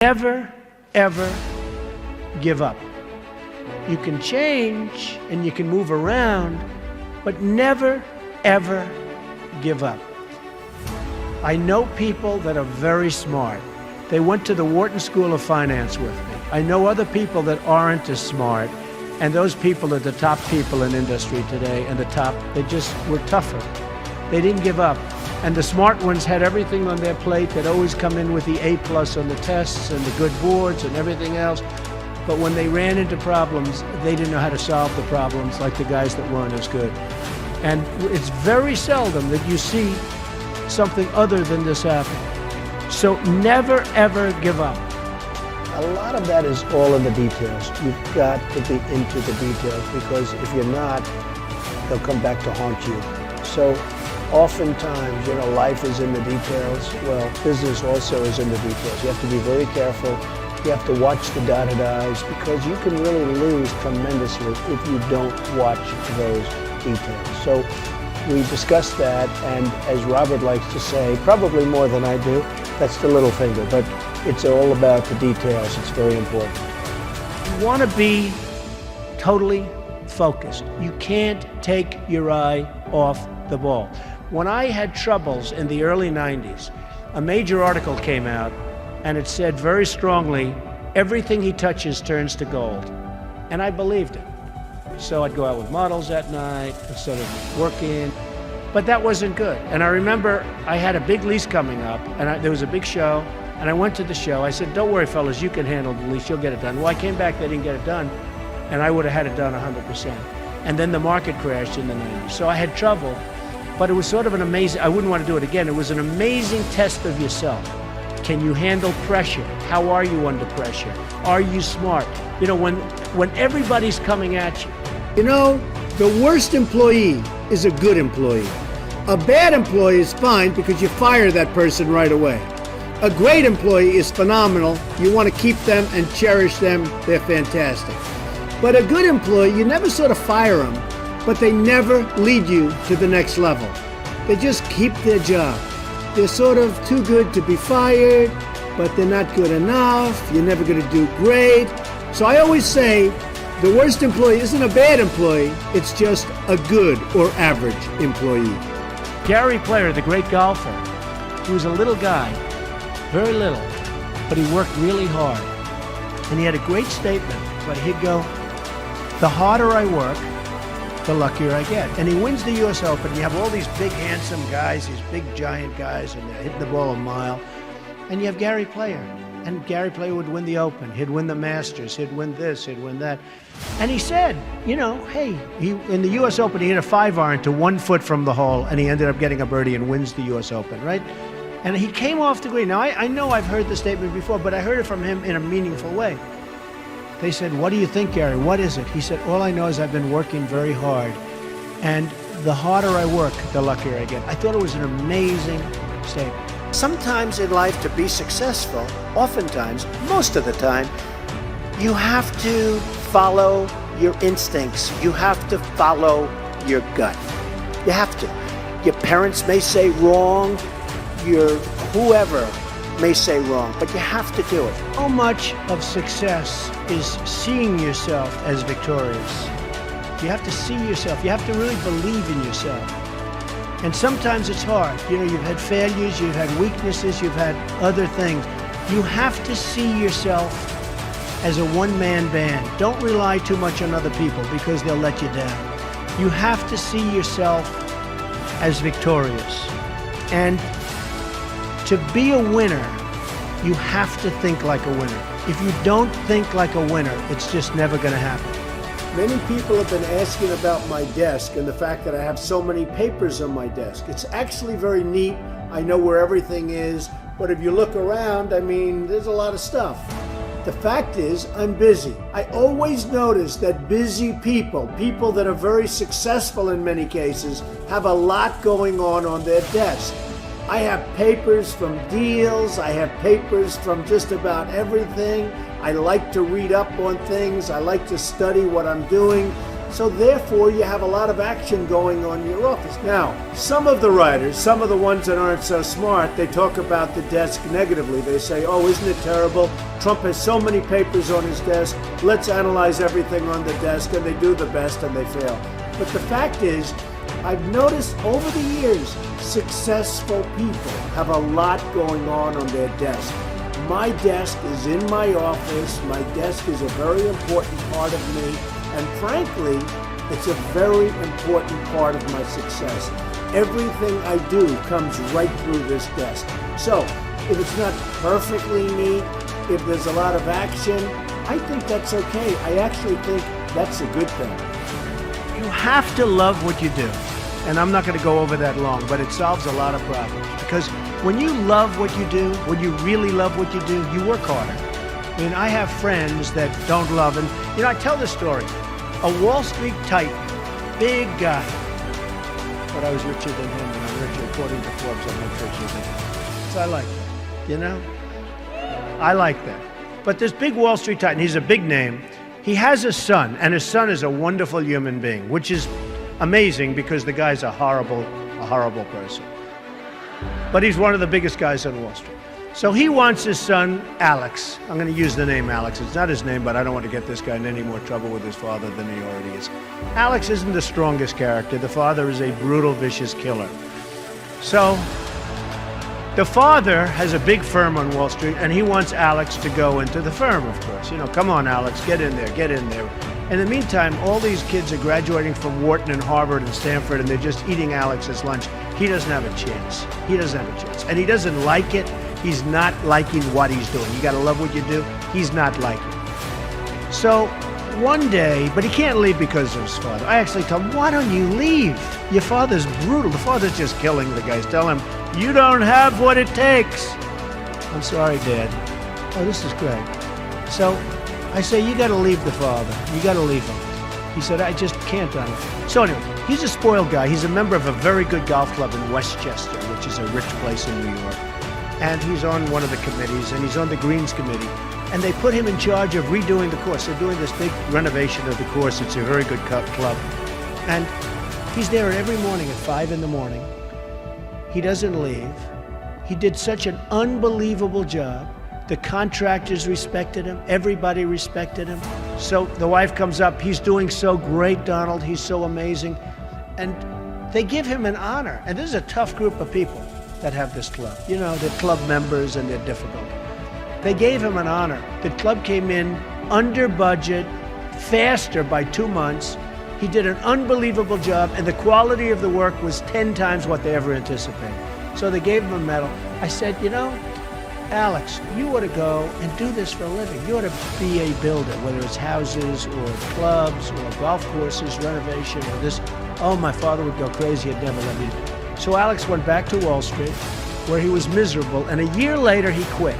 Never, ever give up. You can change and you can move around, but never, ever give up. I know people that are very smart. They went to the Wharton School of Finance with me. I know other people that aren't as smart, and those people are the top people in industry today, and they just were tougher. They didn't give up. And the smart ones had everything on their plate. They'd always come in with the A+ on the tests and the good boards and everything else. But when they ran into problems, they didn't know how to solve the problems like the guys that weren't as good. And it's very seldom that you see something other than this happen. So never, ever give up. A lot of that is all in the details. You've got to be into the details, because if you're not, they'll come back to haunt you. So oftentimes, life is in the details. Well, business also is in the details. You have to be very careful. You have to watch the dotted I's, because you can really lose tremendously if you don't watch those details. So we discussed that, and as Robert likes to say, probably more than I do, that's the little finger, but it's all about the details. It's very important. You want to be totally focused. You can't take your eye off the ball. When I had troubles in the early 90s, a major article came out, and it said very strongly, everything he touches turns to gold. And I believed it. So I'd go out with models at night instead of working, but that wasn't good. And I remember I had a big lease coming up, and there was a big show, and I went to the show. I said, don't worry, fellas, you can handle the lease, you'll get it done. Well, I came back, they didn't get it done, and I would have had it done 100%. And then the market crashed in the 90s. So I had trouble, but it was sort of an amazing, I wouldn't want to do it again. It was an amazing test of yourself. Can you handle pressure? How are you under pressure? Are you smart? When everybody's coming at you. The worst employee is a good employee. A bad employee is fine because you fire that person right away. A great employee is phenomenal. You want to keep them and cherish them. They're fantastic. But a good employee, you never sort of fire them, but they never lead you to the next level. They just keep their job. They're sort of too good to be fired, but they're not good enough. You're never going to do great. So I always say the worst employee isn't a bad employee. It's just a good or average employee. Gary Player, the great golfer, he was a little guy, very little, but he worked really hard. And he had a great statement, but he'd go, the harder I work, the luckier I get. And he wins the US Open. You have all these big, handsome guys, these big, giant guys, and they're hitting the ball a mile. And you have Gary Player. And Gary Player would win the Open. He'd win the Masters. He'd win this. He'd win that. And he said, hey, in the US Open, he hit a 5-iron to 1 foot from the hole, and he ended up getting a birdie and wins the US Open, right? And he came off the green. Now, I know I've heard the statement before, but I heard it from him in a meaningful way. They said, what do you think, Gary? What is it? He said, all I know is I've been working very hard, and the harder I work, the luckier I get. I thought it was an amazing statement. Sometimes in life, to be successful, oftentimes, most of the time, you have to follow your instincts. You have to follow your gut. You have to. Your parents may say wrong, your whoever may say wrong, but you have to do it. So much of success is seeing yourself as victorious. You have to see yourself. You have to really believe in yourself. And sometimes it's hard. You've had failures, you've had weaknesses, you've had other things. You have to see yourself as a one-man band. Don't rely too much on other people, because they'll let you down. You have to see yourself as victorious. And to be a winner, you have to think like a winner. If you don't think like a winner, it's just never going to happen. Many people have been asking about my desk and the fact that I have so many papers on my desk. It's actually very neat. I know where everything is, but if you look around, there's a lot of stuff. The fact is, I'm busy. I always notice that busy people that are very successful in many cases, have a lot going on their desk. I have papers from deals, I have papers from just about everything. I like to read up on things, I like to study what I'm doing. So therefore, you have a lot of action going on in your office. Now, some of the writers, some of the ones that aren't so smart, they talk about the desk negatively. They say, oh, isn't it terrible? Trump has so many papers on his desk. Let's analyze everything on the desk. And they do the best and they fail. But the fact is, I've noticed over the years, successful people have a lot going on their desk. My desk is in my office. My desk is a very important part of me. And frankly, it's a very important part of my success. Everything I do comes right through this desk. So, if it's not perfectly neat, if there's a lot of action, I think that's okay. I actually think that's a good thing. You have to love what you do. And I'm not going to go over that long, but it solves a lot of problems. Because when you love what you do, when you really love what you do, you work harder. I mean, I have friends that don't love, and I tell this story. A Wall Street titan, big guy, but I was richer than him, and I'm richer according to Forbes. I'm much richer than him. So I like that, I like that. But this big Wall Street titan, he's a big name. He has a son, and his son is a wonderful human being, which is amazing because the guy's a horrible person. But he's one of the biggest guys on Wall Street. So he wants his son, Alex. I'm going to use the name Alex. It's not his name, but I don't want to get this guy in any more trouble with his father than he already is. Alex isn't the strongest character. The father is a brutal, vicious killer. So the father has a big firm on Wall Street, and he wants Alex to go into the firm, of course. Come on, Alex, get in there, get in there. In the meantime, all these kids are graduating from Wharton and Harvard and Stanford, and they're just eating Alex's lunch. He doesn't have a chance. He doesn't have a chance. And he doesn't like it. He's not liking what he's doing. You got to love what you do. He's not liking it. So one day, but he can't leave because of his father. I actually tell him, why don't you leave? Your father's brutal. The father's just killing the guys. Tell him, you don't have what it takes. I'm sorry, Dad. Oh, this is great. So I say, you got to leave the father. You got to leave him. He said, I just can't, Donald. So anyway, he's a spoiled guy. He's a member of a very good golf club in Westchester, which is a rich place in New York. And he's on one of the committees, and he's on the Greens Committee. And they put him in charge of redoing the course. They're doing this big renovation of the course. It's a very good club. And he's there every morning at 5 in the morning. He doesn't leave. He did such an unbelievable job. The contractors respected him. Everybody respected him. So the wife comes up. He's doing so great, Donald. He's so amazing. And they give him an honor. And this is a tough group of people that have this club. They're club members and they're difficult. They gave him an honor. The club came in under budget, faster by 2 months. He did an unbelievable job, and the quality of the work was 10 times what they ever anticipated. So they gave him a medal. I said, Alex, you ought to go and do this for a living. You ought to be a builder, whether it's houses or clubs or golf courses, renovation or this. Oh, my father would go crazy. He'd never let me do it. So Alex went back to Wall Street, where he was miserable, and a year later he quit.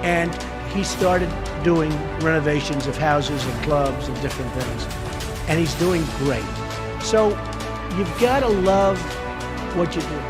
And he started doing renovations of houses and clubs and different things. And he's doing great. So you've got to love what you do.